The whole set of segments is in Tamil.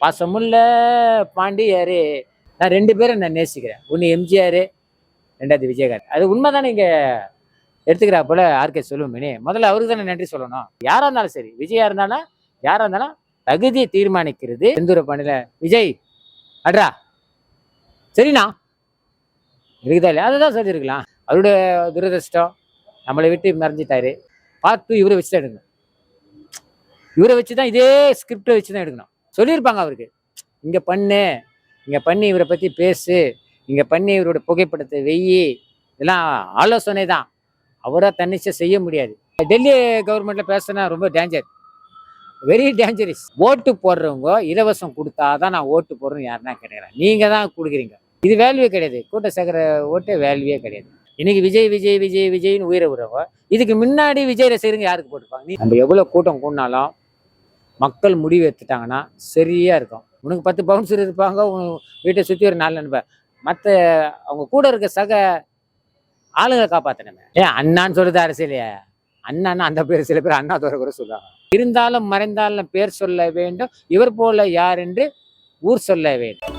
பாசமுள்ள பாண்டியாரு. நான் 2 பேரும் நான் நேசிக்கிறேன். ஒன்று எம்ஜிஆர், 2வது விஜயகாந்த். அது உண்மைதானே இங்க எடுத்துக்கிறா போல ஆர்கே செல்வமணி. முதல்ல அவருக்கு தானே நன்றி சொல்லணும். யாரா இருந்தாலும் சரி, விஜயா இருந்தாலும் யாரா இருந்தாலும் தகுதியை தீர்மானிக்கிறது செந்தூர பாண்டியில விஜய் அட்ரா சரிண்ணா இருக்குதா இல்லையா அதுதான் சொல்லியிருக்கலாம். அவருடைய துரதிருஷ்டம் நம்மளை விட்டு மறைஞ்சிட்டாரு. பார்த்து இவரை வச்சு தான் எடுக்கணும். இவரை வச்சு தான் இதே ஸ்கிரிப்டை வச்சு தான் எடுக்கணும். சொல்லியிருப்பாங்க அவருக்கு, இங்கே பண்ணு, இங்கே பண்ணி இவரை பற்றி பேசு, இங்கே பண்ணி இவரோட புகைப்படத்தை வெய்யி, இதெல்லாம் ஆலோசனை தான். அவராக தன்னிச்சை செய்ய முடியாது. டெல்லி கவர்மெண்ட்ல பேசினா ரொம்ப டேஞ்சர், வெரி டேஞ்சரஸ். ஓட்டு போடுறவங்க இலவசம் கொடுத்தாதான் நான் ஓட்டு போடுறேன்னு யாருன்னா கேட்குறேன். நீங்கள் தான் கொடுக்குறீங்க. இது வேல்யூவே கிடையாது. கூட்ட சேகர ஓட்டே வேல்யூவே கிடையாது. இன்னைக்கு விஜய் விஜய் விஜய் விஜய்னு உயிரை விடுறவங்க இதுக்கு முன்னாடி விஜய் ரசிகருங்க யாருக்கு போட்டுருப்பாங்க? நம்ம எவ்வளோ கூட்டம் கூடினாலும் மக்கள் முடிவு எடுத்துட்டாங்கன்னா சரியா இருக்கும். உனக்கு 10 பவுன்சர் இருப்பாங்க, வீட்டை சுற்றி ஒரு 4 நண்பர், மற்ற அவங்க கூட இருக்க சக ஆளுங்களை காப்பாற்றணுமே. ஏன் அண்ணான்னு சொல்றது அரசியலையா? அண்ணான்னா அந்த பேர் சில பேர் அண்ணா தோற கூட சொல்லுவாங்க. இருந்தாலும் மறைந்தாலும் பேர் சொல்ல வேண்டும், இவர் போல யார் என்று ஊர் சொல்ல வேண்டும்.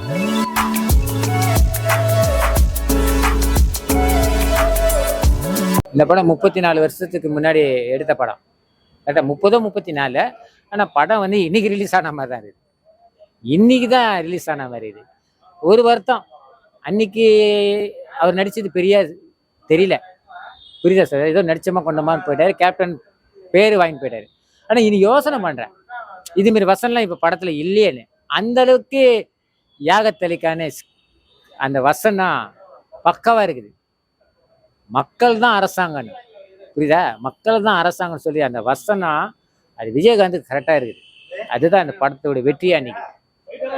இந்த படம் 34 வருஷத்துக்கு முன்னாடி எடுத்த படம். கரெக்டாக 34. ஆனால் படம் வந்து இன்னைக்கு ரிலீஸ் ஆன மாதிரி தான் இருக்குது. இன்னைக்கு தான் ரிலீஸ் ஆன மாதிரி இது. ஒரு வருத்தம், அன்னைக்கு அவர் நடிச்சது பெரிய தெரியல, புரியுதா சார்? ஏதோ நடிச்சமா கொண்டமான்னு போயிட்டாரு, கேப்டன் பேர் வாங்கி போயிட்டாரு. ஆனால் இனி யோசனை பண்றேன், இதுமாரி வசனம்லாம் இப்போ படத்துல இல்லையேன்னு. அந்த அளவுக்கு யாகத்தளிக்கான அந்த வசனம் பக்கவா இருக்குது. மக்கள் தான் அரசாங்கம், புரியுதா? மக்கள் தான் அரசாங்கம் சொல்லி அந்த வசனம் அது விஜயகாந்துக்கு கரெக்டா இருக்குது. அதுதான் அந்த படத்தோட வெற்றி.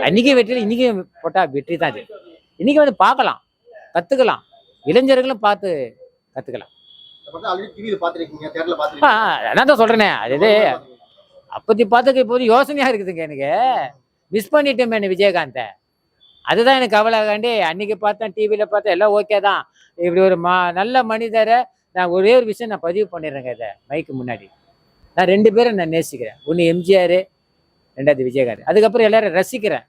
அன்னைக்கு வெற்றியில் இன்னைக்கு போட்டா வெற்றி தான் அது. இன்னைக்கு வந்து பார்க்கலாம், கத்துக்கலாம், இளைஞர்களும் பார்த்து கத்துக்கலாம். அதான் தான் சொல்றேனே, அது அப்பத்தி பார்த்துக்க இப்போது யோசனையா இருக்குதுங்க. எனக்கு மிஸ் பண்ணிட்டோமே விஜயகாந்தை. அதுதான் எனக்கு கவலைகாண்டி. அன்னைக்கு பார்த்தேன், டிவியில பார்த்தேன், எல்லாம் ஓகே தான். இப்படி ஒரு நல்ல மனிதரை நான் ஒரே ஒரு விஷயம் நான் பதிவு பண்ணிடுறேங்க இதை மைக்கு முன்னாடி. நான் 2 பேரும் நான் நேசிக்கிறேன். ஒன்று எம்ஜிஆர், 2வது விஜயகாந்த். அதுக்கப்புறம் எல்லாரும் ரசிக்கிறேன்.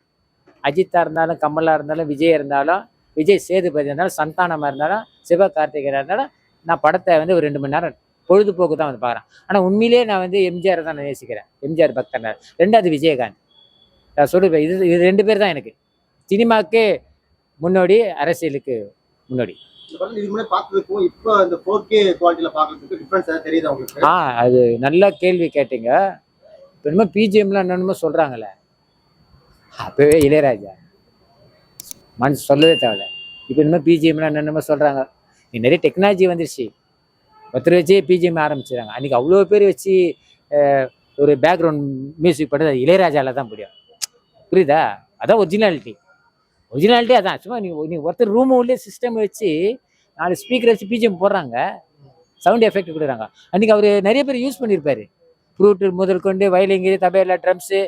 அஜித்தா இருந்தாலும், கமலா இருந்தாலும், விஜய் இருந்தாலும், விஜய் சேதுபதி இருந்தாலும், சந்தானமா இருந்தாலும், சிவகார்த்திகேயனா இருந்தாலும், நான் படத்தை வந்து ஒரு 2 மணி நேரம் பொழுதுபோக்கு தான் வந்து பார்க்குறேன். ஆனால் உண்மையிலேயே நான் வந்து எம்ஜிஆர் தான் நான் நேசிக்கிறேன். எம்ஜிஆர் பக்தன். 2வது விஜயகாந்த். நான் சொல்லுவேன், இது 2 பேர் தான் எனக்கு சினிமாவுக்கு முன்னோடி, அரசியலுக்கு முன்னோடி. அது நல்ல கேள்வி கேட்டீங்க. இப்போ என்னமோ பிஜிஎம்லாம் என்னென்னமோ சொல்றாங்கல்ல, அப்பவே இளையராஜா மனசு சொல்லவே தேவையில்ல. இப்போ என்னமோ பிஜிஎம்லாம் என்னென்னமோ சொல்றாங்க. நிறைய டெக்னாலஜி வந்துருச்சு, ஒருத்தர் வச்சு பிஜிஎம் ஆரம்பிச்சிடறாங்க. அன்னைக்கு அவ்வளோ பேர் வச்சு ஒரு பேக்ரவுண்ட் மியூசிக் பண்ணுறது இளையராஜால தான் முடியும், புரியுதா? அதான் ஒரிஜினாலிட்டி அதான். சும்மா நீ ஒருத்தர் ரூம் உள்ளே சிஸ்டம் வச்சு 4 ஸ்பீக்கர் வச்சு பிஜிஎம் போடுறாங்க, சவுண்ட் எஃபெக்ட் கொடுக்குறாங்க. அன்றைக்கி அவர் நிறைய பேர் யூஸ் பண்ணியிருப்பாரு. ஃப்ரூட்டு முதல் கொண்டு வயலிங்கு, தபேலா, ட்ரம்ஸு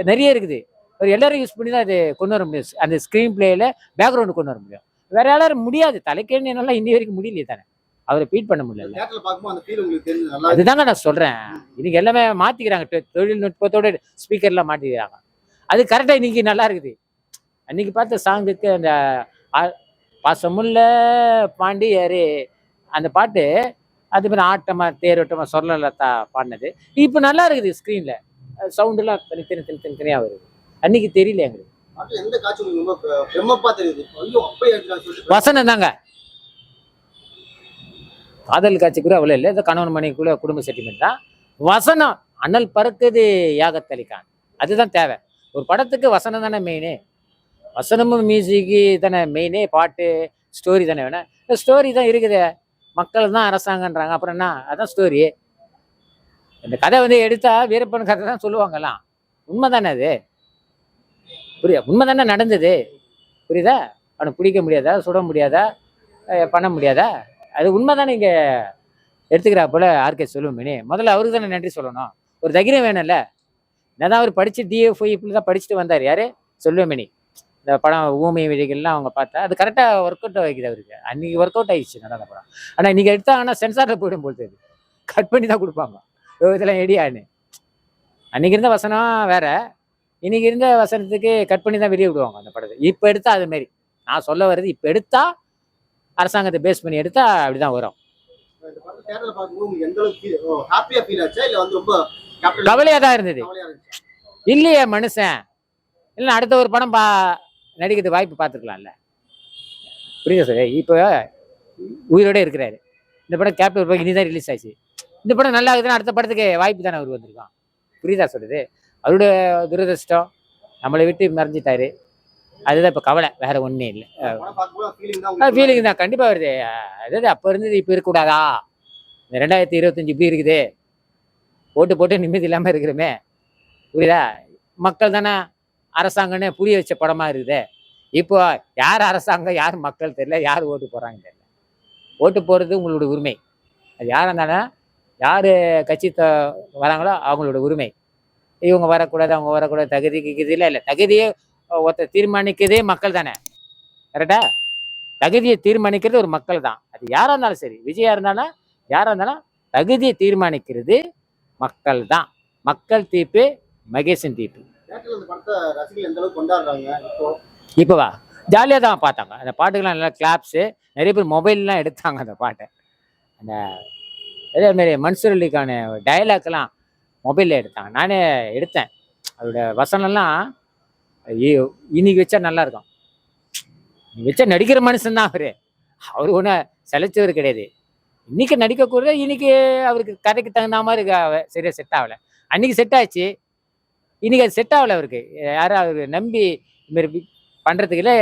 நிறைய இருக்குது. அவர் எல்லாரும் யூஸ் பண்ணி தான் அது கொண்டு வர முடியும். அந்த ஸ்க்ரீன் பிளேயில் பேக்ரவுண்டு கொண்டு வர முடியும். வேற யாரும் முடியாது. தலைக்கேன்னு என்னால் இன்னி வரைக்கும் முடியலையே தானே, அவரை பீட் பண்ண முடியல. அதுதாங்க நான் சொல்கிறேன். இன்னைக்கு எல்லாமே மாற்றிக்கிறாங்க, தொழில்நுட்பத்தோட ஸ்பீக்கர்லாம் மாற்றிக்கிறாங்க. அது கரெக்டாக இன்னைக்கு நல்லா இருக்குது. அன்னைக்கு பார்த்த சாங்குக்கு அந்த பாசமுள்ள பாண்டியாரு அந்த பாட்டு, அது மாதிரி ஆட்டமா தேரோட்டமா சொல்லலத்தா பாடினது இப்போ நல்லா இருக்குது. ஸ்க்ரீன்ல சவுண்டெல்லாம் தனித்தனியாக வருது. அன்னைக்கு தெரியல எங்களுக்கு. வசனம் தாங்க. காதல் காட்சி கூட அவ்வளோ இல்லை, இந்த கணவன் மனைவிக்குள்ள குடும்ப செட்டில்மெண்ட் தான். வசனம் அனல் பறக்குது யாகத்தளிக்கான், அதுதான் தேவை. ஒரு படத்துக்கு வசனம் தானே மெயினு. வசனமும் மியூசிக்கு தானே மெயினே. பாட்டு ஸ்டோரி தானே வேணும். ஸ்டோரி தான் இருக்குது. மக்கள் தான் அரசாங்கன்றாங்க, அப்புறம் என்ன? அதான் ஸ்டோரி. இந்த கதை வந்து எடுத்தா வீரப்பன் கதை தான் சொல்லுவாங்கலாம். உண்மை தானே அது, புரியுதா? உண்மை தானே நடந்தது, புரியுதா? அவனை பிடிக்க முடியாதா, சுட முடியாதா, பண்ண முடியாதா? அது உண்மை தானே. இங்கே எடுத்துக்கிறா போல ஆர்கே செல்வமணி. முதல்ல அவருக்கு தானே நன்றி சொல்லணும். ஒரு தைரியம் வேணும்ல. என்னதான் அவர் படிச்சு டிஎஃப்ஐ இப்படி தான் படிச்சுட்டு வந்தார். யாரு? செல்வமணி. இந்த படம் ஊமை விழிகள்லாம் அவங்க பார்த்தா அது கரெக்டாக ஒர்க் அவுட் ஆகிக்குது அவருக்கு. அன்றைக்கி ஒர்க் அவுட் ஆகிடுச்சு நடந்த படம். ஆனால் இன்றைக்கி எடுத்தாங்கன்னா சென்சாரில் போயிடும் போது, கட் பண்ணி தான் கொடுப்பாங்க இதெல்லாம் எடியான்னு. அன்றைக்கி இருந்த வசனம் வேற, இன்னைக்கு இருந்த வசனத்துக்கு கட் பண்ணி தான் வெளியே விடுவாங்க அந்த படத்தை. இப்போ எடுத்தா அது மாதிரி நான் சொல்ல வர்றது, இப்போ எடுத்தா அரசாங்கத்தை பேஸ் பண்ணி எடுத்தா அப்படிதான் வரும். கவலையா தான் இருந்தது. இல்லையே மனுஷன் இல்லை அடுத்த ஒரு படம் நடிக்கிறதுக்கு வாய்ப்பு பார்த்துக்கலாம்ல. புரியுதா சார்? இப்போ உயிரோட இருக்கிறாரு. இந்த படம் கேப்டன் இனிதான் ரிலீஸ் ஆச்சு. இந்த படம் நல்லா இருக்குதுன்னா அடுத்த படத்துக்கு வாய்ப்பு தானே அவர் வந்திருக்கான். புரியுதா சொல்றது? அவருடைய துரதிருஷ்டம், நம்மளை விட்டு மறைஞ்சிட்டாரு. அதுதான் இப்போ கவலை, வேற ஒன்றே இல்லை. ஃபீலிங் தான் கண்டிப்பாக வருது. அதாவது அப்போ இருந்தது இப்போ இருக்கக்கூடாதா? இந்த 2025 இப்படி இருக்குது, ஓட்டு போட்டு நிம்மதி இல்லாமல் இருக்கிறோமே. புரியுதா? மக்கள் தானே அரசாங்கன்னு புரிய வச்ச படமா இருக்குது. இப்போ யார் அரசாங்கம் யார் மக்கள் தெரியல, யார் ஓட்டு போடுறாங்க தெரியல. ஓட்டு போடுறது உங்களோட உரிமை. அது யாராக இருந்தாலும் யார் கட்சி வராங்களோ அவங்களோட உரிமை. இவங்க வரக்கூடாது அவங்க வரக்கூடாது தகுதிக்கு இல்லை. தகுதியை ஒருத்தர் தீர்மானிக்கிறதே மக்கள் தானே. கரெக்டா? தகுதியை தீர்மானிக்கிறது ஒரு மக்கள் தான். அது யாராக இருந்தாலும் சரி, விஜயா இருந்தாலும் யாராக இருந்தாலும் தகுதியை தீர்மானிக்கிறது மக்கள் தான். மக்கள் தீர்ப்பு மகேசன் தீர்ப்பு. இப்போவா ஜாலியாக தான் பார்த்தாங்க. அந்த பாட்டுக்கெல்லாம் நல்லா கிளாப்ஸு, நிறைய பேர் மொபைல்லாம் எடுத்தாங்க அந்த பாட்டை. அந்த அதே மாதிரி மன்சூர் அலிக்கான டைலாக்லாம் மொபைலில் எடுத்தாங்க. நானே எடுத்தேன். அதோட வசனம்லாம் இன்னைக்கு வச்சா நல்லா இருக்கும். வச்சா நடிக்கிற மனுஷன் தான் அவர் ஒன்றும் செலைச்சவர் கிடையாது. இன்னைக்கு நடிக்கக்கூட இன்னைக்கு அவருக்கு கதைக்கு தகுந்த மாதிரி சரியா செட் ஆகலை. அன்னைக்கு செட் ஆச்சு, இன்னைக்கு அது செட் ஆகலை அவருக்கு. யாரும் அவர் நம்பி இதுமாரி பண்ணுறதுக்குள்ள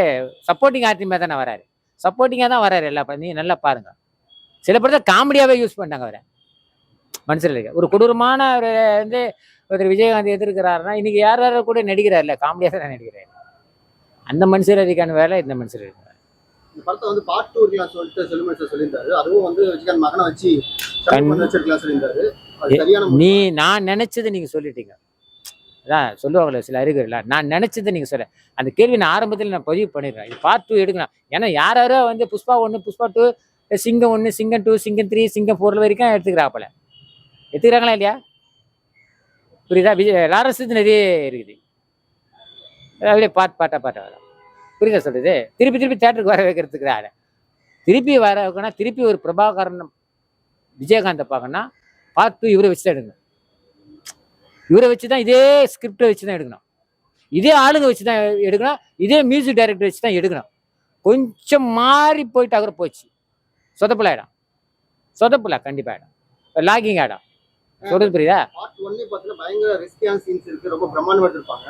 சப்போர்ட்டிங் ஆர்டிமாக தானே வராரு. சப்போர்ட்டிங்காக தான் வராரு எல்லா படம். நீங்கள் நல்லா பாருங்க, சில படத்தை காமெடியாகவே யூஸ் பண்ணாங்க அவரை. மனுஷர்களுக்கு ஒரு கொடூரமான ஒரு வந்து ஒருத்தர் விஜயகாந்த் எதிர்க்கிறாருன்னா இன்னைக்கு யார் யாரும் கூட நடிக்கிறாருல்ல, காமெடியாக தான் நடிக்கிறாரு. அந்த மனுஷர் அதிகான வேலை இந்த மனுஷர் இருக்காரு. இந்த படத்தை வந்து பார்ட் 2 இருக்கலாம் சொல்லிட்டு செல்வமணி சொல்லியிருந்தாரு. அதுவும் வந்து விஜயகாந்த் மகனை வச்சு சொல்லியிருந்தாரு. நான் நினைச்சது நீங்க சொல்லிட்டீங்க. அதான் சொல்லுவாங்களே சில அறிகுறில, நான் நினைச்சதை நீங்க சொல்ல. அந்த கேள்வி நான் ஆரம்பத்தில் நான் பதிவு பண்ணிடுறேன். இது பார்ட் 2 எடுக்கலாம். ஏன்னா யாரோ வந்து புஷ்பா 1 புஷ்பா 2 சிங்கம் 1 சிங்கம் 2 சிங்கம் 3 சிங்கம் 4 வரைக்கும் எடுத்துக்கிறாப்பல. எடுத்துக்கிறாங்களா இல்லையா? புரியுதா? லாரன்ஸ் நிறைய இருக்குது. அப்படியே பாட்டா வரும். புரியுதா சொல்றது? திருப்பி தேட்டருக்கு வர வைக்கிறதுக்கு தான். திருப்பி வர வைக்கணும். திருப்பி ஒரு பிரபாகரன் விஜயகாந்தை பார்க்கணும்னா பார்ட் 2 இவரை வச்சு தான் எடுக்கணும். இவரை வச்சு தான், இதே ஸ்கிரிப்டை வச்சு தான் எடுக்கணும். இதே ஆளுங்க வச்சு தான் எடுக்கணும். இதே மியூசிக் டைரக்டர் வச்சு தான் எடுக்கணும். கொஞ்சம் மாறி போயிட்டு அப்புறம் போச்சு சொதப்பல ஆயிடும். சொதப்பல கண்டிப்பா ஆயிடும். லாகிங் ஆயிடும். சொல்றது புரியுதா? பார்ட் 1 பார்த்தீங்கன்னா பயங்கர ரிஸ்கியான சீன்ஸ் இருக்கு. ரொம்ப பிரம்மாண்டமா எடுத்திருப்பாங்க.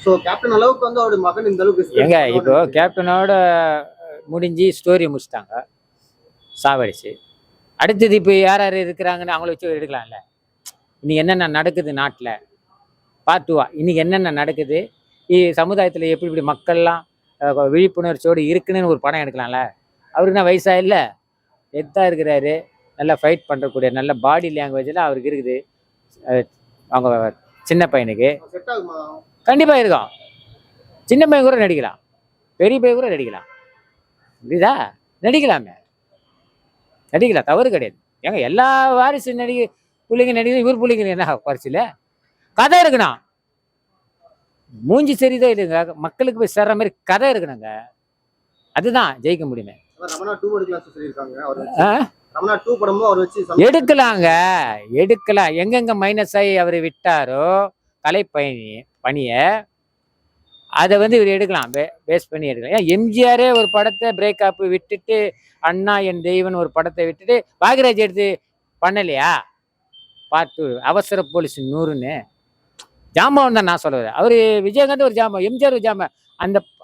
ஸோ கேப்டன் அளவுக்கு வந்து அவருடைய மகன் இந்த அளவுக்கு எங்க இப்போ கேப்டனோட முடிஞ்சு ஸ்டோரி முடிச்சிட்டாங்க, சாவடிச்சு. அடுத்தது இப்போ யார் இருக்கிறாங்கன்னு அவங்கள வச்சு எடுக்கலாம்ல. இன்னைக்கு என்னென்ன நடக்குது நாட்டில், பார்ட் 2 இன்னைக்கு என்னென்ன நடக்குது, சமுதாயத்தில் எப்படி இப்படி மக்கள்லாம் விழிப்புணர்ச்சியோடு இருக்குன்னு ஒரு படம் எடுக்கலாம்ல. அவருக்கு தான் வயசா இல்லை, எத்தாக இருக்கிறாரு, நல்லா ஃபைட் பண்ணுறக்கூடிய நல்ல பாடி லாங்குவேஜில் அவருக்கு இருக்குது. அவங்க சின்ன பையனுக்கு கண்டிப்பாக இருக்கும். சின்ன பையன் கூட நடிக்கலாம், பெரிய பையன் கூட நடிக்கலாம். புரியுதா? நடிக்கலாமே, நடிக்கலாம், தவறு கிடையாது. ஏங்க எல்லா வாரிசு பிள்ளைங்க நடிகை, இவர் பிள்ளைங்க என்ன குறைச்சில? கதை இருக்கணும். மூஞ்சி சரிதான் இல்லைங்க, மக்களுக்கு போய் சேர்ற மாதிரி கதை இருக்கணுங்க. அதுதான் ஜெயிக்க முடியுமே. எடுக்கலாம். எங்கெங்க மைனஸ் ஆகி அவர் விட்டாரோ கலை பணியை, அதை வந்து இவர் எடுக்கலாம், பேஸ் பண்ணி எடுக்கலாம். ஏன் எம்ஜிஆரே ஒரு படத்தை பிரேக்கப் விட்டுட்டு, அண்ணா என் தெய்வன் ஒரு படத்தை விட்டுட்டு பாக்யராஜ் எடுத்து பண்ணலையா? பார்ட் 2 அவசர போலீஸ் 100ன்னு ஜாம்பவன் தான் நான் சொல்லுவேன். அவர் விஜயகாந்த் ஒரு ஜாம்பவன், எம்ஜிஆர் ஒரு ஜாம்பவன்.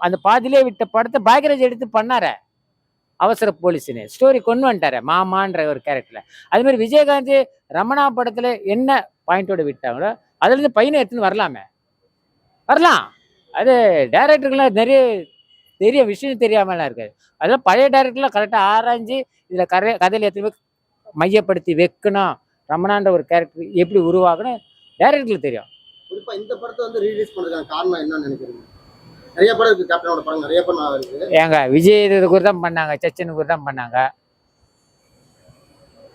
அந்த பாதிலே விட்ட படத்தை பாக்யராஜ் எடுத்து பண்ணார அவசர போலீஸ்ன்னு ஸ்டோரி கொண்டு வந்துட்டார மாமான்ற ஒரு கேரக்டர்ல. அது மாதிரி விஜயகாந்த் ரமணா படத்துல என்ன பாயிண்டோட விட்டாங்களோ அதுல இருந்து பையனை எடுத்துன்னு வரலாம். அது டைரக்டருக்குலாம் நிறைய விஷயம் தெரியாமலாம் இருக்காது. அதெல்லாம் பழைய டைரக்டர்லாம் கரெக்டாக ஆராய்ஞ்சு இதில் கதையில் எத்தனை மையப்படுத்தி வைக்கணும், ரமணான்ற ஒரு கேரக்டர் எப்படி உருவாகணும் டைரக்டருக்கு தெரியும். குறிப்பா இந்த படத்தை வந்து ரீலீஸ் பண்றதுக்கான காரணம் என்னன்னு நினைக்கிறீங்க? நிறைய படம் இருக்கு, கேப்டனோட படம் நிறைய படம் இருக்கு. ஏங்க விஜய் கூட தான் பண்ணாங்க, சச்சினுக்கு தான் பண்ணாங்க,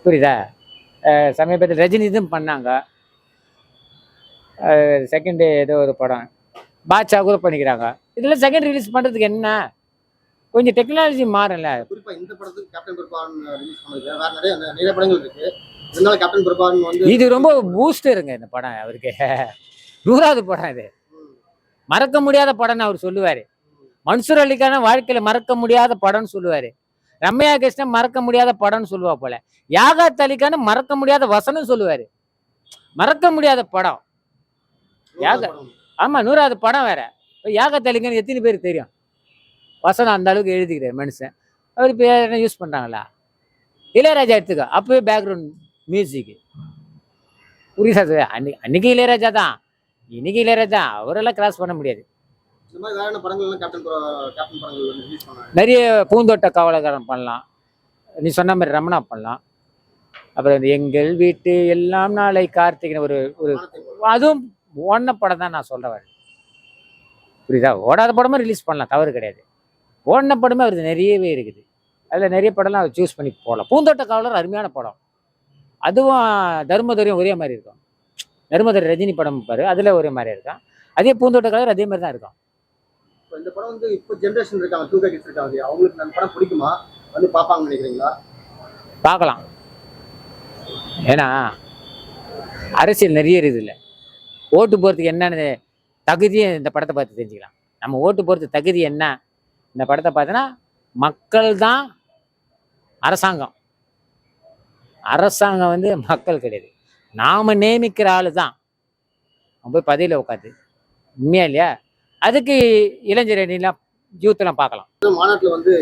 புரியுதா? சமீபத்தில் ரஜினி தான் பண்ணாங்க. செகண்ட் ஏதோ ஒரு படம் பாட்சா கூட பண்ணிக்கிறாங்க. இதெல்லாம் செகண்ட் ரிலீஸ் பண்றதுக்கு என்ன, கொஞ்சம் டெக்னாலஜி மாறல. குறிப்பா இந்த படத்துக்கு கேப்டன் பிரபாகரன் ரிலீஸ் பண்ணது வேற நிறைய நிறைய படங்கள் இருக்கு. இருந்தாலும் கேப்டன் பிரபாகரன் வந்து இது ரொம்ப பூஸ்டருங்க இந்த படம் அவருக்கு. 100வது படம் இது. மறக்க முடியாத படம்னு அவர் சொல்லுவாரு. மன்சூர் அலிக்கான வாழ்க்கையில மறக்க முடியாத படம்னு சொல்லுவாரு. ரம்யா கிருஷ்ணன் மறக்க முடியாத படம்னு சொல்லுவா போல. யாகாத் அலிக்கான மறக்க முடியாத வசனம் சொல்லுவாரு. மறக்க முடியாத படம் ஆமா 100வது படம் வேற. யாகாத் அலிக்கான எத்தனை பேருக்கு தெரியும்? வசனம் அந்த அளவுக்கு எழுதிக்கிறார் மனுஷன். அவர் இப்போ என்ன யூஸ் பண்றாங்களா? இளையராஜா எடுத்துக்க, அப்பவே பேக்ரவுண்ட் மியூசிக் புரியுதா? அன்னைக்கு இளையராஜா தான், இன்னைக்கு இளையராஜா. அவரெல்லாம் கிராஸ் பண்ண முடியாது. இந்த மாதிரி வேற என்ன படங்கள் எல்லாம் கேப்டன் படங்கள் வந்து ரிலீஸ் பண்ணாங்க? நிறைய பூந்தோட்ட காவலகாரன் பண்ணலாம், நீ சொன்ன மாதிரி ரமணா பண்ணலாம். அப்புறம் இந்த எங்கள் வீட்டு எல்லாம் நாளை கார்த்திகை ஒரு ஒரு அதுவும் ஓடின படம் தான் நான் சொல்றேன். புரியுதா? ஓடாத படமும் ரிலீஸ் பண்ணலாம், தவறு கிடையாது. ஓடின படமே அவருக்கு நிறையவே இருக்குது. அதில் நிறைய படம்லாம் அவர் சூஸ் பண்ணி போடலாம். பூந்தோட்ட காவலர் அருமையான படம். அதுவும் தர்மதுரையும் ஒரே மாதிரி இருக்கும். தர்மதுரை ரஜினி படம் பாரு, அதில் ஒரே மாதிரி இருக்கும். அதே பூந்தோட்ட காவலர் அதே மாதிரி தான் இருக்கும். இந்த படம் வந்து இப்போ ஜென்ரேஷன் இருக்காங்க, 2K கிட்ஸ் இருக்காங்க, அவங்களுக்கு அந்த படம் பிடிக்குமா? வந்து பார்ப்பாங்கன்னு நினைக்கிறீங்களா? பார்க்கலாம். ஏன்னா அரசியல் நிறைய இருக்குது இல்லை. ஓட்டு போகிறதுக்கு என்னென்ன தகுதியை இந்த படத்தை பார்த்து தெரிஞ்சுக்கலாம். நம்ம ஓட்டு போகிறதுக்கு தகுதி என்ன, இந்த படத்தை பார்த்தோன்னா மக்கள் தான் அரசாங்கம். அரசாங்கம் வந்து மக்கள் கிடையாது, நாம நியமிக்கிற ஆளு தான். அவன் போய் பதவியில் உட்காந்து உண்மையா இல்லையா? அதுக்கு இளைஞர் அணிலாம் யூத்லாம் பார்க்கலாம். மாநாட்டில் வந்து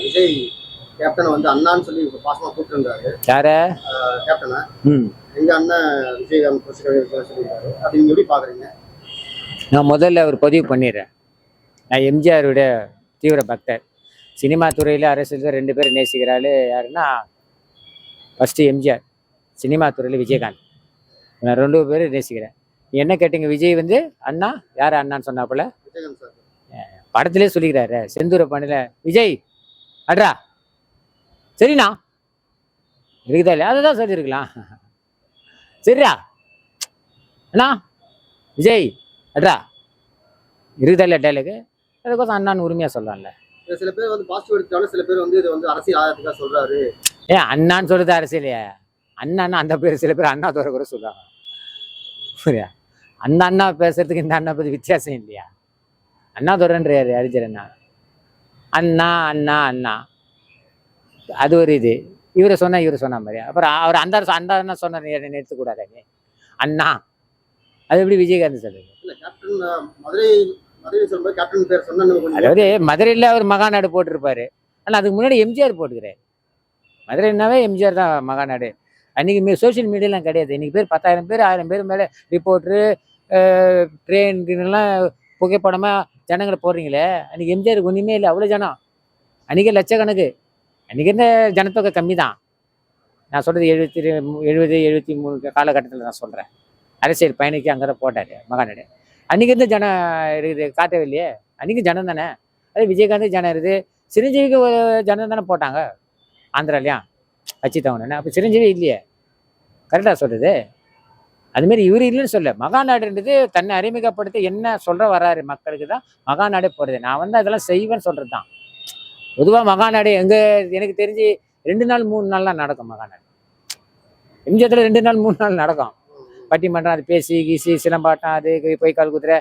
விஜய் கேப்டனை வந்து அண்ணான்னு சொல்லி பாசமா கூப்பிட்டுருந்தாரு. யார கேப்டனை எங்க அண்ணன் விஜயகாந்த் சொல்லியிருக்காரு. அது நீங்க எப்படி பாக்குறீங்க? நான் முதல்ல அவர் பதிவு பண்ணிடுறேன். நான் எம்ஜிஆருடைய தீவிர பக்தர். சினிமா துறையில் அரசியல் 2 பேரும் நேசிக்கிறாள். யாருன்னா ஃபஸ்ட்டு எம்ஜிஆர், சினிமா துறையில் விஜயகாந்த். நான் 2 பேரும் நேசிக்கிறேன். என்ன கேட்டீங்க? விஜய் வந்து அண்ணா, யார் அண்ணான்னு சொன்னாப்புல விஜயகாந்த் சார் படத்திலே சொல்லிக்கிறாரு. செந்தூர பண்ணில விஜய் அட்ரா சரிண்ணா இருக்குதா இல்லையா? அதை தான் சொல்லியிருக்கலாம். சரிடா அண்ணா விஜய் அட்ரா இருக்குதா இல்லையா டைலாகு? அதுக்கோசம் அண்ணான்னு உரிமையாக சொல்லலாம்ல. சில பேர் வந்து பாசிட்டிவ் எடுத்தாலும் சில பேர் வந்து இது வந்து அரசியல் ஆதாயத்துக்காக சொல்றாரு. ஏன் அண்ணான்னு சொல்றது அரசியலையா? அண்ணான்னா அந்த பேர் சில பேர் அண்ணா தோற கூட சொல்லுவாங்க. புரியா? அந்த அண்ணா பேசுறதுக்கு இந்த அண்ணா பத்தி வித்தியாசம் இல்லையா? அண்ணா தோறன்றாரு அறிஞர் அண்ணா. அண்ணா அண்ணா அண்ணா அது ஒரு இது. இவரை சொன்னா இவரை சொன்ன மாதிரி. அப்புறம் அவர் அந்த அண்ணா சொன்ன நிறுத்தக்கூடாது. அண்ணா அது எப்படி விஜயகாந்த் சொல்றது? இல்ல கேப்டன் மதுரை சொல்லும்போது கேப்டன் பேர் சொன்னா அதாவது மதுரையில் அவர் மகாநாடு போட்டிருப்பாரு. ஆனால் அதுக்கு முன்னாடி எம்ஜிஆர் போட்டுக்கிறாரு. மதுரைனாவே எம்ஜிஆர் தான் மகாநாடு. அன்றைக்கி சோஷியல் மீடியாலாம் கிடையாது. இன்றைக்கி பேர் 10,000 பேர் 1000 பேர் மேலே ரிப்போர்ட்ரு ட்ரெயின்லாம் புகைப்படமாக ஜனங்களை போடுறீங்களே. அன்றைக்கி எம்ஜிஆருக்கு ஒன்றுமே இல்லை, அவ்வளோ ஜனம். அன்றைக்கி லட்சக்கணக்கு. அன்றைக்கி இருந்த ஜனத்தொகை கம்மி தான். நான் சொல்கிறது 73 காலகட்டத்தில் நான் சொல்கிறேன். அரசியல் பயணிக்கு அங்கே தான் போட்டார் மகாநாடு. அன்றைக்கி இருந்த ஜனம் இருக்குது, காட்டவே இல்லையே. அன்றைக்கி ஜனம் தானே. அதே விஜயகாந்த் ஜனம் இருக்குது. சிரஞ்சீவிக்கு ஜனம் தானே போட்டாங்க ஆந்திராலையா அச்சித்தவனு. அப்போ சிரஞ்சீவி இல்லையே. கரெக்டாக சொல்கிறது. அதுமாரி இவர் இல்லைன்னு சொல்ல. மகாநாடுன்றது தன்னை அறிமுகப்படுத்தி என்ன சொல்கிற வராரு மக்களுக்கு தான் மகாநாடே போடுறது. நான் வந்து அதெல்லாம் செய்வேன்னு சொல்கிறது தான். பொதுவாக மகாநாடு எனக்கு தெரிஞ்சு 2 நாள் 3 நாள்லாம் நடக்கும் மகாநாடு. எம்ஜிஆர் 2 நாள் 3 நாள் நடக்கும். பட்டிமன்றம், அது பேசி கீசி சிலம்பாட்டம், அது போய் கால் குதிரை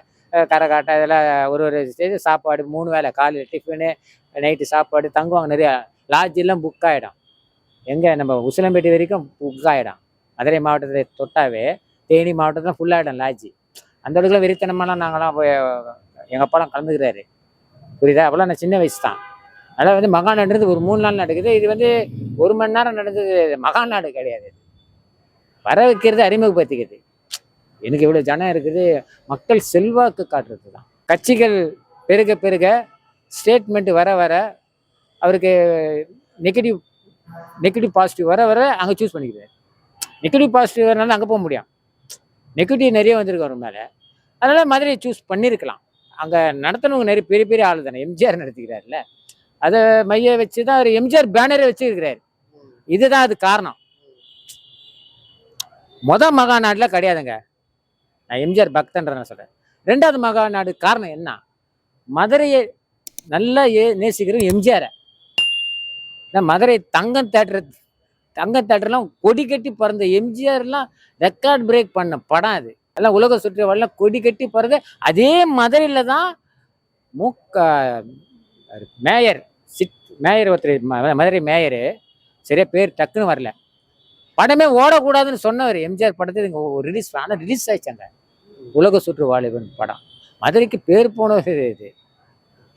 கரகாட்டம், இதெல்லாம் ஒரு ஸ்டேஜ். சாப்பாடு 3 வேளை, காலையில் டிஃபனு, நைட்டு சாப்பாடு, தங்குவாங்க. நிறையா லாட்ஜெல்லாம் புக் ஆகிடும். எங்கே நம்ம உசிலம்பேட்டை வரைக்கும் புக் ஆகிடும். மதுரை மாவட்டத்தில் தொட்டாவே தேனி மாவட்டத்தில் ஃபுல்லாகிடும் லாட்ஜி. அந்த அளவுக்குலாம் வெறித்தனமாலாம் நாங்களாம் போய் எங்கள் அப்பாலாம் கலந்துக்கிறாரு. புரியுதா? அப்போல்லாம் நான் சின்ன வயசு தான். அதனால் வந்து மகாநாடுன்றது ஒரு 3 நாள் நடக்குது. இது வந்து 1 மணி நேரம் நடந்தது மகாநாடு கிடையாது. வர வைக்கிறது, அறிமுகப்படுத்திக்கிறது. எனக்கு இவ்வளோ ஜனம் இருக்குது, மக்கள் செல்வாக்கு காட்டுறது தான். கட்சிகள் பெருக பெருக ஸ்டேட்மெண்ட் வர வர அவருக்கு நெகட்டிவ் பாசிட்டிவ் வர வர அங்கே சூஸ் பண்ணிக்கிறார். நெகட்டிவ் பாசிட்டிவ் வரனால அங்கே போக முடியும். நெகட்டிவ் நிறைய வந்திருக்கு அவர் மேலே. அதனால் மதுரையை சூஸ் பண்ணியிருக்கலாம். அங்கே நடத்தினவங்க நிறைய பெரிய பெரிய ஆள் தானே. எம்ஜிஆர் நடத்திக்கிறாருல்ல, அதை மைய வச்சு தான் அவர் எம்ஜிஆர் பேனரை வச்சுருக்கிறாரு. இதுதான் அது காரணம். மகாநாட்டில் கிடையாதுங்க. நான் எம்ஜிஆர் பக்தன்ற நான் சொல்கிறேன். ரெண்டாவது மாநாடு காரணம் என்ன? மதுரையை நல்லா நேசிக்கிற எம்ஜிஆர். மதுரை தங்கம் தேட்டர்லாம் கொடி கட்டி பறந்த எம்ஜிஆர்லாம் ரெக்கார்ட் பிரேக் பண்ண படம் அது. எல்லாம் உலக சுற்றுலாவெல்லாம் கொடி கட்டி பறந்த அதே மதுரையில தான் மேயர் மேயர் ஒருத்தர், மதுரை மேயரு, சரியா பேர் டக்குன்னு வரல, படமே ஓடக்கூடாதுன்னு சொன்னவர். எம்ஜிஆர் படத்தை இங்கே ரிலீஸ் ஆனால் ரிலீஸ் ஆயிடுச்சாங்க. உலக சுற்று வாலிபன் படம் மதுரைக்கு பேர் போனது இது.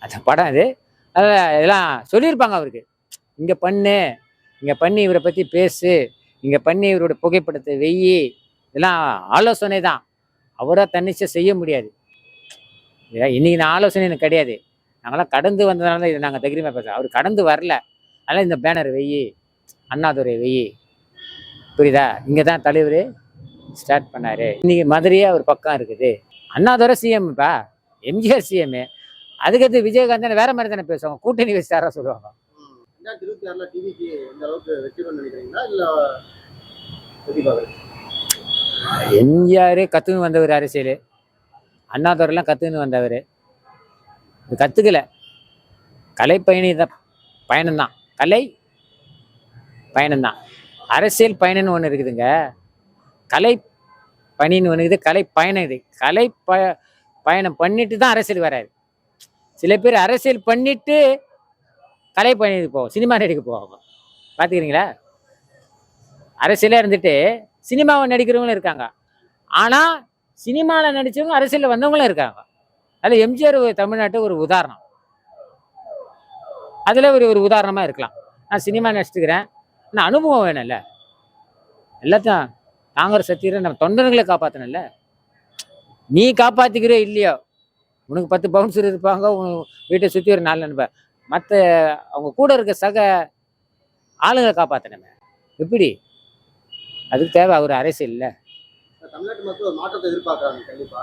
அந்த படம் அது. அதில் எல்லாம் சொல்லியிருப்பாங்க அவருக்கு, இங்கே பண்ணி இவரை பற்றி பேசு, இங்கே பண்ணி இவரோட புகைப்படத்தை வெய்யி, இதெல்லாம் ஆலோசனை தான். அவராக தன்னிச்சை செய்ய முடியாது. இன்னைக்கு நான் ஆலோசனை எனக்கு கிடையாது. நாங்களாம் கடந்து வந்ததுனால தான் இதை நாங்கள் தைரியமாக பேசுகிறோம். அவர் கடந்து வரல, அதனால் இந்த பேனர் வெய்யி, அண்ணாதுரை வெய்யி, புரியுதா? இங்கே தான் தலைவர் ஸ்டார்ட் பண்ணார். இன்னைக்கு மதுரையே அவர் பக்கம் இருக்குது. அண்ணாதுரை சிஎம்ப்பா, எம்ஜிஆர் சிஎம்மு. அதுக்கடுத்து விஜயகாந்த் வேற மாதிரி தானே பேசுவாங்க, கூட்டணி வச்சுட்டாரா சொல்லுவாங்க. 2026 டிவிக்கு இந்த அளவுக்கு வெற்றி பெற நினைக்கிறீங்களா இல்ல எப்படி பாக்குறீங்க? எம்ஜிஆரே கத்துன்னு வந்தவர் அரசியல், அண்ணாதுரைலாம் கத்துன்னு வந்தவர். இது கத்துக்கல, கலை பயணம்தான், கலை பயணம்தான். அரசியல் பயணம்னு ஒன்று இருக்குதுங்க, கலை பணின்னு ஒன்று இருக்குது, கலை பயணம். இது கலை பயணம் பண்ணிட்டு தான் அரசியல் வராது. சில பேர் அரசியல் பண்ணிட்டு கலை பயணத்துக்கு போவோம், சினிமா நடிக்க போவாங்க. பார்த்துக்கிறீங்களா? அரசியலாக இருந்துட்டு சினிமாவை நடிக்கிறவங்களும் இருக்காங்க. ஆனால் சினிமாவில் நடித்தவங்க அரசியலில் வந்தவங்களும் இருக்காங்க. அதில் எம்ஜிஆர் தமிழ்நாட்டு ஒரு உதாரணம். அதில் ஒரு உதாரணமாக இருக்கலாம். நான் சினிமா நடிச்சுக்கிறேன், ஆனால் அனுபவம் வேணும்ல. எல்லாத்தையும் தாங்கிற சத்தியரை நம்ம தொண்டர்களை காப்பாற்றணும்ல. நீ காப்பாற்றிக்கிறோ இல்லையோ, உனக்கு 10 பவுன்சர் இருப்பாங்க, வீட்டை சுற்றி ஒரு 4 நண்பர், மற்ற அவங்க கூட இருக்க சக ஆளுங்களை காப்பாற்றணுமே. எப்படி? அதுக்கு தேவை அவர் அரசியல் இல்லை. தமிழ்நாட்டு மக்கள் ஒரு மாற்றத்தை எதிர்பார்க்கறாங்க. கண்டிப்பா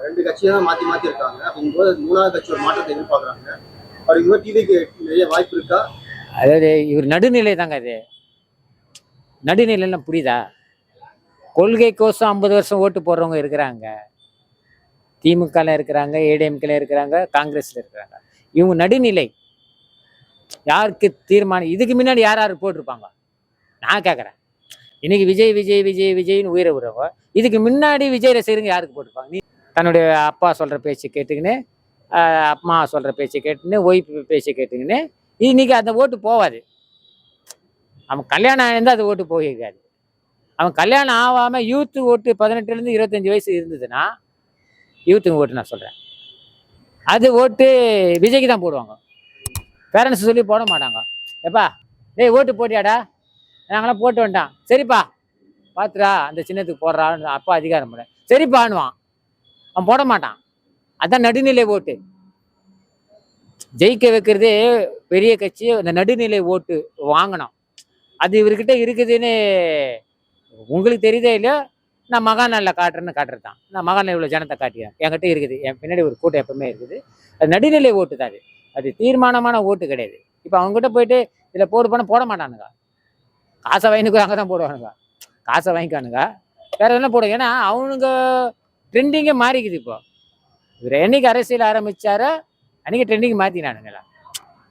2 கட்சியை தான் மாத்தி இருக்காங்க. அப்படிங்கும்போது 3வது கட்சி ஒரு மாற்றத்தை எதிர்பார்க்கறாங்க. அப்படிங்கும்போது டிவிக்கு நிறைய வாய்ப்பு இருக்கா? அதாவது இவர் நடுநிலை தாங்க. அது நடுநிலைலாம் புரியுதா? கொள்கைக்கோசம் 50 வருஷம் ஓட்டு போடுறவங்க இருக்கிறாங்க, திமுகல இருக்கிறாங்க, ஏடிஎம்கேல இருக்கிறாங்க, காங்கிரஸ்ல இருக்கிறாங்க. இவங்க நடுநிலை. யாருக்கு தீர்மானம்? இதுக்கு முன்னாடி யார் போட்டிருப்பாங்க? நான் கேட்குறேன். இன்னைக்கு விஜய் விஜய் விஜய் விஜய்னு உயிரை விடுறவங்க, இதுக்கு முன்னாடி விஜய் ரசிகருங்க யாருக்கு போட்டிருப்பாங்க? நீ தன்னுடைய அப்பா சொல்கிற பேச்சு கேட்டுக்கின்னு, அம்மா சொல்கிற பேச்சு கேட்டுன்னு, ஒய்ஃப் பேச்சு கேட்டுக்கின்னு, இன்னைக்கு அந்த ஓட்டு போகாது. அவன் கல்யாணம் ஆயிருந்தால் அது ஓட்டு போயிருக்காது. அவன் கல்யாணம் ஆகாமல் யூத்து ஓட்டு 18லேருந்து 25 வயசு இருந்ததுன்னா, யூத்துங்க ஓட்டு நான் சொல்கிறேன், அது ஓட்டு விஜய்க்கு தான் போடுவாங்க. பேரண்ட்ஸ் சொல்லி போட மாட்டாங்க. எப்பா டேய் ஓட்டு போட்டியாடா? நாங்களாம் போட்டு வேண்டாம். சரிப்பா பார்த்துடா, அந்த சின்னத்துக்கு போடுறான்னு அப்பா அதிகாரம் பண்ண, சரிப்பான்னுவான். அவன் போட மாட்டான். அதான் நடுநிலை ஓட்டு. ஜெயிக்க வைக்கிறதே பெரிய கட்சி அந்த நடுநிலை ஓட்டு வாங்கணும். அது இவர்கிட்ட இருக்குதுன்னு உங்களுக்கு தெரியுதே இல்லையோ, நான் மகாநாளில் காட்டுறது தான். நான் மகாநாள் இவ்வளோ ஜனத்தை காட்டியேன், என்கிட்ட இருக்குது, என் பின்னாடி ஒரு கூட்டம் எப்பவுமே இருக்குது. அது நடுநிலை ஓட்டு தான். அது தீர்மானமான ஓட்டு கிடையாது. இப்போ அவங்ககிட்ட போயிட்டு இதில் போட மாட்டானுங்க. காசை வாங்கிக்கு அங்கே தான் போடுவானுங்க. காசை வாங்கிக்கானுங்க, வேற என்ன போடுங்க. ஏன்னா அவனுங்க ட்ரெண்டிங்கே மாறிக்குது. இப்போ இவர் என்னைக்கு அரசியல் ஆரம்பிச்சாரோ அன்றைக்கி ட்ரெண்டிங் மாற்றினானுங்களா.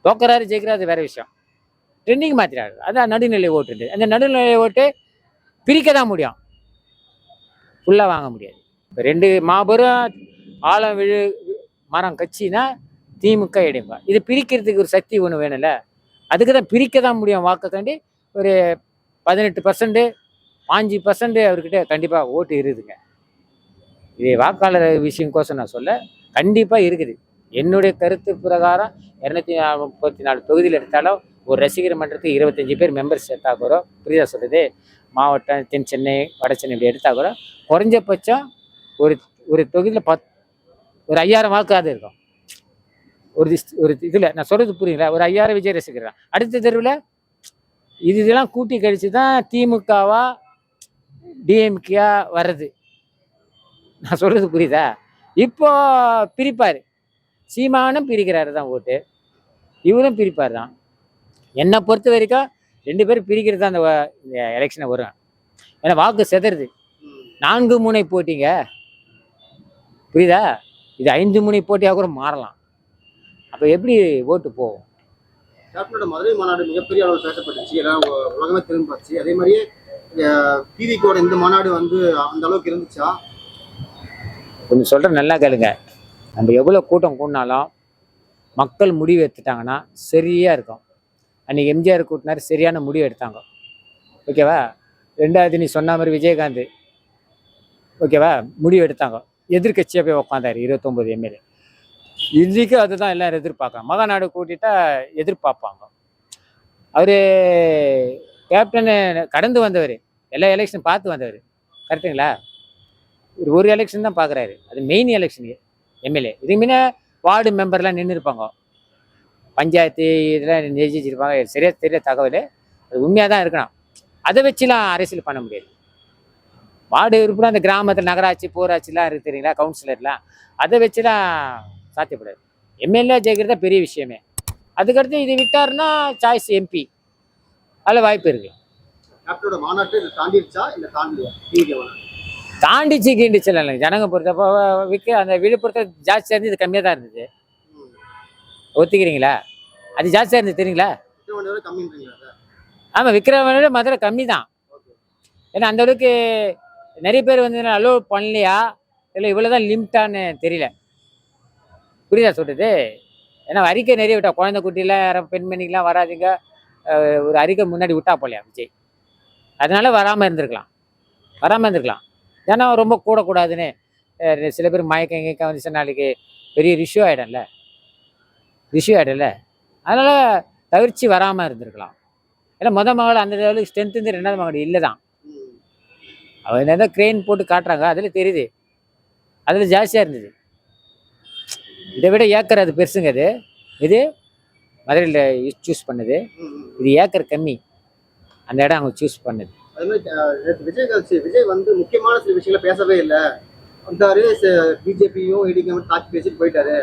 தோக்கறாரு ஜெயிக்கிறாரு வேற விஷயம், ட்ரெண்டிங் மாற்றினாரு. அதான் நடுநிலை ஓட்டு. அந்த நடுநிலை ஓட்டு பிரிக்க தான் முடியும், ஃபுல்லாக வாங்க முடியாது. இப்போ 2 மாபெரும் ஆழம் விழு மரம் கட்சினா திமுக ஏடிஎம்கே. இது பிரிக்கிறதுக்கு ஒரு சக்தி ஒன்று வேணும்ல. அதுக்கு தான் பிரிக்க தான் முடியும். வாக்குக்காண்டி ஒரு 18%, 5% அவர்கிட்ட கண்டிப்பாக ஓட்டு இருக்குதுங்க. இது வாக்காளர் விஷயம் கோசம் நான் சொல்ல, கண்டிப்பாக இருக்குது. என்னுடைய கருத்து பிரகாரம் 234 தொகுதியில் எடுத்தாலும் ஒரு ரசிகர் மன்றத்துக்கு 25 பேர் மெம்பர்ஸ் சேர்த்தா கூட, புரியுதா சொல்லுது, மாவட்டம் தென் சென்னை வட சென்னை இப்படி எடுத்தால் கூட குறைஞ்சபட்சம் ஒரு தொகுதியில் ஒரு 5000 வாக்காவது இருக்கும். ஒரு இதில் நான் சொல்கிறது புரியுங்களா? ஒரு 5000 விஜய் ரசிகர் தான். அடுத்த தெருவில் இதெல்லாம் கூட்டி கழிச்சு தான் திமுகவா டிஎம்கேயா வர்றது. நான் சொல்கிறது புரியுதா? இப்போ பிரிப்பார், சீமானும் பிரிக்கிறாரு தான் ஓட்டு, இவரும் பிரிப்பார் தான். என்னை பொறுத்த வரைக்கும் 2 பேரும் பிரிக்கிறது தான் இந்த எலெக்ஷனை வரும். ஏன்னா வாக்கு செதறுது. 4 முனை போட்டிங்க. புரியுதா? இது 5 முனை போட்டியாக கூட மாறலாம். அப்போ எப்படி ஓட்டு போகும்? கேப்டனோட மதுரை மாநாடு மிகப்பெரிய அளவில் பேசப்பட்டுச்சு, எல்லாம் உலகமே திரும்பி பார்த்துச்சு. அதே மாதிரியே டிவிக்கோட இந்த மாநாடு வந்து அந்த அளவுக்கு இருந்துச்சா? கொஞ்சம் சொல்கிறேன், நல்லா கேளுங்க. நம்ம எவ்வளோ கூட்டம் கூடினாலும் மக்கள் முடிவு எடுத்துட்டாங்கன்னா சரியாக இருக்கும். அன்றைக்கி எம்ஜிஆர் கூட்டினார், சரியான முடிவு எடுத்தாங்க. ஓகேவா? ரெண்டாவது நீ சொன்ன மாதிரி விஜயகாந்த், ஓகேவா, முடிவு எடுத்தாங்க. எதிர்கட்சியாக போய் உட்காந்தாரு 29 எம்எல்ஏ. இன்றைக்கு அதுதான் எல்லாரும் எதிர்பார்க்குறாங்க. மகாநாடு கூட்டிட்டா எதிர்பார்ப்பாங்க. அவர் கேப்டனு கடந்து வந்தவர், எல்லா எலெக்ஷன் பார்த்து வந்தவர். கரெக்டுங்களா? ஒரு எலெக்ஷன் தான் பார்க்குறாரு, அது மெயின் எலெக்ஷனுக்கு எம்எல்ஏ. இதுக்கு முன்னே வார்டு மெம்பர்லாம் நின்று இருப்பாங்க, பஞ்சாயத்து இதெல்லாம் ஜெயிச்சிருப்பாங்க. சரியாக தெரிய தகவல், அது உண்மையாக தான் இருக்கணும். அதை வச்சுலாம் அரசியல் பண்ண முடியாது. வார்டு உறுப்பினர் அந்த கிராமத்தில் நகராட்சி போராட்சிலாம் இருக்குது தெரியுங்களா, கவுன்சிலர்லாம், அதை வச்சுலாம் சாத்தியப்படாது. எம்எல்ஏ ஜெயிக்கிறது தான் பெரிய விஷயமே. அதுக்கடுத்து இது விட்டாருன்னா சாய்ஸ் எம்பி, அதில் வாய்ப்பு இருக்குது. கேப்டனோட மாநாட்டை இது தாண்டிடுச்சா இல்லை தாண்டியா? டிவிக்கு மாநாடு தாண்டிச்சு கீண்டிச்சு இல்லை, ஜனங்க பொறுத்தப்போ அந்த விழுப்புரத்தை ஜாஸ்தியாக இருந்து இது கம்மியாக தான் இருந்தது. ஒத்துக்கிறீங்களா? அது ஜாஸ்தியாக இருந்தது தெரியுங்களா? கம்மின்றீங்களா? ஆமாம், விற்கிறவனோட மதுரை கம்மி தான். ஏன்னா அந்தளவுக்கு நிறைய பேர் வந்து அலோவ் பண்ணலையா இல்லை இவ்வளோதான் லிமிட்டான்னு தெரியல. புரியுதா சொல்கிறது? ஏன்னா அறிக்கை நிறைய விட்டா, குழந்தை குட்டியில் யாரும் பெண்மணிக்கெலாம் வராதிங்க ஒரு அறிக்கை முன்னாடி விட்டா போலையா விஜய். அதனால வராமல் இருந்திருக்கலாம். ஏன்னா ரொம்ப கூடக்கூடாதுன்னு சில பேர் மயக்கம் இயக்கம் வந்துச்சு, நாளைக்கு பெரிய இஷ்யூ ஆகிடும்ல. அதனால் தவிர்த்து வராமல் இருந்திருக்கலாம். ஏன்னா மகள் அந்த லெவலுக்கு ஸ்ட்ரென்த் இருந்து ரெண்டாவது மகள் இல்லை தான். அவன் என்ன கிரெயின் போட்டு காட்டுறாங்க, அதில் தெரியுது, அதில் ஜாஸ்தியாக இருந்தது. இதை விட ஏக்கர் அது பெருசுங்க. இது மதுரையில் சூஸ் பண்ணுது, இது ஏக்கர் கம்மி, அந்த இடம் அவங்க சூஸ் பண்ணுது. அதே மாதிரி விஜய் வந்து முக்கியமான சில விஷயங்களை பேசவே இல்லை. வந்தாரு, பிஜேபியும் ஏடிஎம் தாக்கி பேசிட்டு போயிட்டாரு.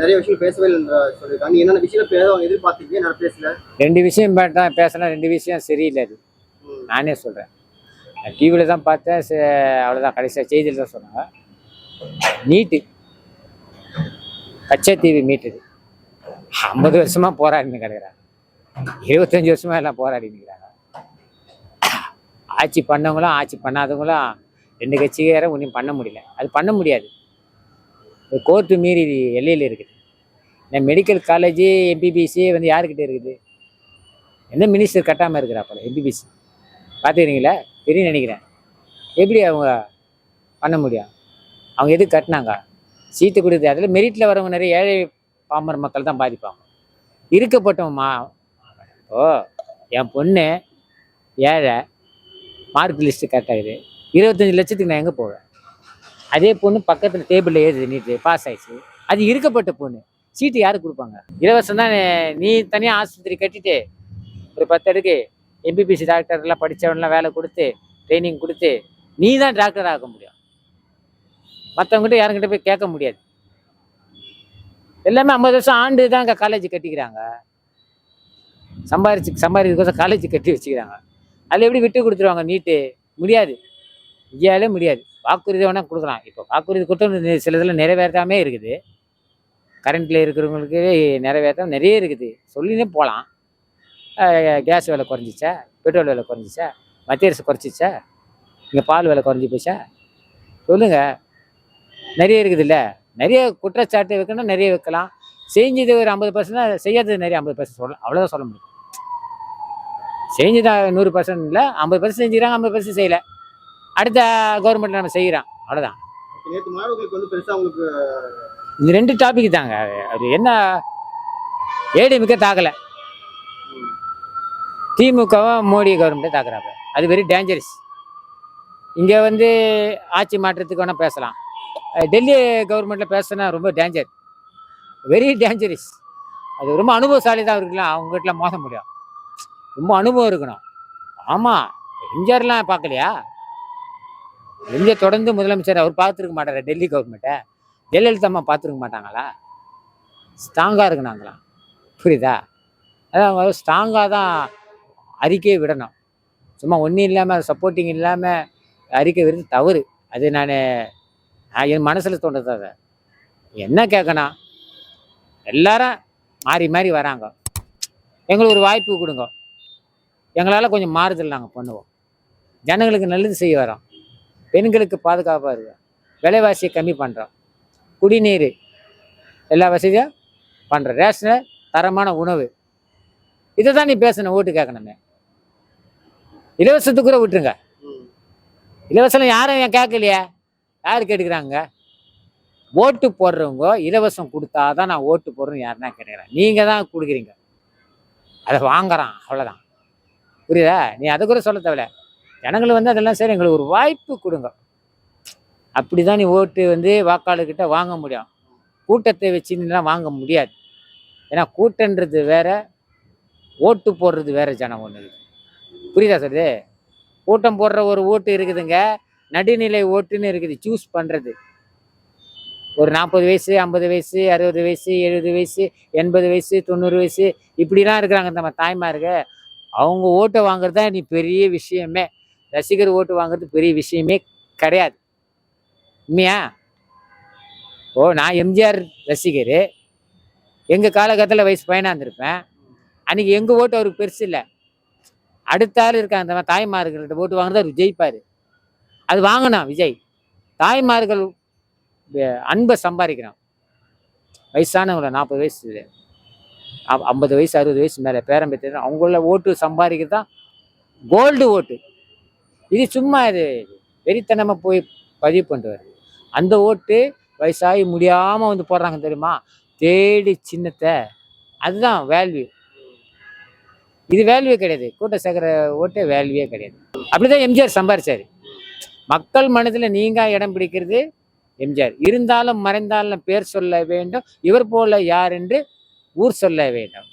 நிறைய விஷயம் பேசவே இல்லை சொல்லியிருக்காங்க. என்னென்ன விஷயம் எதிர்பார்த்தீங்க, நான் பேசல. 2 விஷயம் பேசினா 2 விஷயம் சரியில்லை. அது நானே சொல்கிறேன். டிவியில் தான் பார்த்தேன், அவ்வளோதான். கடைசியாக செய்தியில் தான் சொன்னாங்க. நீட்டு கச்சத்தீவு மீட்டுது 50 வருஷமாக போராடின்னு கிடக்குறாங்க, 25 வருஷமாக எல்லாம் போராடின்னு இருக்கிறாங்க. ஆட்சி பண்ணவங்களும் ஆட்சி பண்ணாதவங்களும் 2 கட்சிக்கார ஒன்றும் பண்ண முடியல. அது பண்ண முடியாது, கோர்ட்டு மீறி எல்லையில் இருக்குது. இந்த மெடிக்கல் காலேஜு எம்பிபிசி வந்து யாருக்கிட்ட இருக்குது? எந்த மினிஸ்டர் கட்டாமல் இருக்கிறாப்பல எம்பிபிசி? பார்த்துக்கிறீங்களா? தெரியும் நினைக்கிறேன். எப்படி அவங்க பண்ண முடியும்? அவங்க எதுக்கு கட்டினாங்க? சீட்டு கொடுத்து அதில் மெரிட்டில் வரவங்க நிறைய ஏழை பாமர மக்கள் தான் பாதிப்பாங்க. இருக்கப்பட்டவம்மா, என் பொண்ணு ஏழை, மார்க் லிஸ்ட்டு கரெக்டாகுது, 25 லட்சத்துக்கு நான் எங்கே போவேன்? அதே பொண்ணு பக்கத்தில் டேபிளில் ஏறுது, நீட்டு பாஸ் ஆயிடுச்சு, அது இருக்கப்பட்ட பொண்ணு, சீட்டு யாருக்கு கொடுப்பாங்க? இலவசம் தான். நீ தனியாக ஆஸ்பத்திரி கட்டிட்டு ஒரு 10 அடுக்கு எம்பிபிசி டாக்டர்லாம் படித்தவன்லாம் வேலை கொடுத்து ட்ரைனிங் கொடுத்து நீ தான் டாக்டர் ஆக முடியும். மற்றவங்ககிட்ட யாருக்கிட்ட போய் கேட்க முடியாது. எல்லாமே 50 வருஷம் ஆண்டு தான் அங்கே காலேஜ் கட்டிக்கிறாங்க, சம்பாதிக்கிறதுக்கோசம் காலேஜ் கட்டி வச்சுக்கிறாங்க. அதில் எப்படி விட்டு கொடுத்துருவாங்க? நீட்டு முடியாது, இந்தியாவிலே முடியாது. வாக்குறுதி வேணால் கொடுக்கலாம். இப்போ வாக்குறுதி கொடுத்தா சில இதில் நிறைவேற்றாமே இருக்குது. கரண்ட்டில் இருக்கிறவங்களுக்கு நிறைவேற்ற நிறைய இருக்குது, சொல்லினே போகலாம். கேஸ் விலை குறைஞ்சிச்சா? பெட்ரோல் விலை குறைஞ்சிச்சா? மத்திய அரசு குறைச்சிச்சா? இங்கே பால் விலை குறைஞ்சி போச்சா? சொல்லுங்கள். நிறைய இருக்குது இல்லை? நிறைய குற்றச்சாட்டு வைக்கணும், நிறைய வைக்கலாம். செஞ்சது ஒரு 50%, செய்யாதது நிறைய 50% சொல்லலாம். அவ்வளோதான் சொல்ல முடியும். செஞ்சுதான் 100% இல்லை, 50% செஞ்சுக்கிறாங்க, 50% செய்யலை. அடுத்த கவர்மெண்ட்டில் நம்ம செய்கிறோம், அவ்வளோதான். நேற்று மாணவர்களுக்கு வந்து பெருசாக உங்களுக்கு இந்த 2 டாபிக் தாங்க. அது என்ன, ஏடிஎம்கே தாக்கலை, திமுகவும் மோடி கவர்மெண்ட்டை தாக்குறாங்க. அது வெரி டேஞ்சரஸ். இங்கே வந்து ஆட்சி மாற்றத்துக்கு வேணால் பேசலாம், டெல்லி கவர்மெண்ட்டில் பேசினா ரொம்ப டேஞ்சர், வெரி டேஞ்சரஸ். அது ரொம்ப அனுபவசாலி தான் இருக்கலாம், அவங்ககிட்டலாம் மோச முடியும், ரொம்ப அனுபவம் இருக்கணும். ஆமாம், எம்ஜிஆர்லாம் பார்க்கலையா? எம்ஜிஆர் தொடர்ந்து முதலமைச்சர், அவர் பார்த்துருக்க மாட்டாரா டெல்லி கவர்மெண்ட்டை? ஜெயலலிதா அம்மா பார்த்துருக்க மாட்டாங்களா? ஸ்ட்ராங்காக இருக்குனாங்களாம், புரியுதா? அதான் அவங்க ஸ்ட்ராங்காக தான் அறிக்கையை விடணும். சும்மா ஒன்றும் இல்லாமல் சப்போர்ட்டிங் இல்லாமல் அறிக்கை விடுறது தவறு. அது நான் என் மனசில் தோன்றது அதை என்ன கேட்கணும், எல்லாரும் மாறி மாறி வராங்க, எங்களுக்கு ஒரு வாய்ப்பு கொடுங்க, எங்களால் கொஞ்சம் மாறுதல் நாங்கள் பண்ணுவோம், ஜனங்களுக்கு நல்லது செய்ய வரோம், பெண்களுக்கு பாதுகாப்பாக இருக்கோம், விலைவாசியை கம்மி பண்ணுறோம், குடிநீர் எல்லா வசதியும் பண்ணுறோம், ரேஷனை தரமான உணவு, இதை தான் நீ பேசணும், ஓட்டு கேட்கணுமே. இலவசத்துக்கு கூட விட்டுருங்க, இலவசம் யாரும் ஏன் கேட்கலையே, யார் கேட்டுக்கிறாங்க? ஓட்டு போடுறவங்க இலவசம் கொடுத்தாதான் நான் ஓட்டு போடுறேன்னு யாருன்னா கேட்குறேன், நீங்கள் தான் கொடுக்குறீங்க, அதை வாங்குறான், அவ்வளோதான். புரியுதா? நீ அதை கூட சொல்ல தேவையில்ல, ஜனங்கள் வந்து அதெல்லாம் சரி எங்களுக்கு ஒரு வாய்ப்பு கொடுங்க, அப்படி தான் நீ ஓட்டு வாக்காளர்கிட்ட வாங்க முடியும். கூட்டத்தை வச்சுலாம் வாங்க முடியாது. ஏன்னா கூட்டன்றது வேற, ஓட்டு போடுறது வேற. ஜனம் ஒன்று இருக்குது, புரியுதா சொல்லுது? கூட்டம் போடுற ஒரு ஓட்டு இருக்குதுங்க, நடுநிலை ஓட்டுன்னு இருக்குது, சூஸ் பண்ணுறது. ஒரு 40 வயசு, 50 வயசு, 60 வயசு, 70 வயசு, 80 வயசு, 90 வயசு, இப்படிலாம் இருக்கிறாங்க நம்ம தாய்மாருக்கு. அவங்க ஓட்டை வாங்குறது தான் நீ பெரிய விஷயமே. ரசிகர் ஓட்டு வாங்குறது பெரிய விஷயமே கிடையாது. உண்மையா? நான் எம்ஜிஆர் ரசிகர், எங்கள் காலகட்டத்தில் வயசு பையனாக இருந்திருப்பேன். அன்றைக்கி எங்கள் ஓட்டு அவருக்கு பெருசு இல்லை. அடுத்த ஆள் இருக்காங்க அந்த தாய்மார்கள்ட்ட ஓட்டு வாங்குறது அவர் ஜெயிப்பார். அது வாங்கினான் விஜய். தாய்மார்கள் அன்பை சம்பாதிக்கிறான். வயசானவங்கள 40 வயசு, 50 வயசு, 60 வயசு மேலே பேரம்பேற்று அவங்கள ஓட்டு சம்பாதிக்கிறது தான் கோல்டு ஓட்டு. இது சும்மா இது வெறித்தனமாக போய் பதிவு பண்ணிட்டு வருது. அந்த ஓட்டு வயசாகி முடியாமல் போடுறாங்க தெரியுமா, தேடி சின்னத்தை, அதுதான் வேல்யூ. இது வேல்யூவே கிடையாது, கூட்ட சேகர ஓட்டே வேல்யூவே கிடையாது. அப்படிதான் எம்ஜிஆர் சம்பாரிச்சாரு. மக்கள் மனதில் நீங்க இடம் பிடிக்கிறது எம்ஜிஆர். இருந்தாலும் மறைந்தாலும் பேர் சொல்ல வேண்டும், இவர் போல யார் என்று ஊர் சொல்ல வேண்டும்.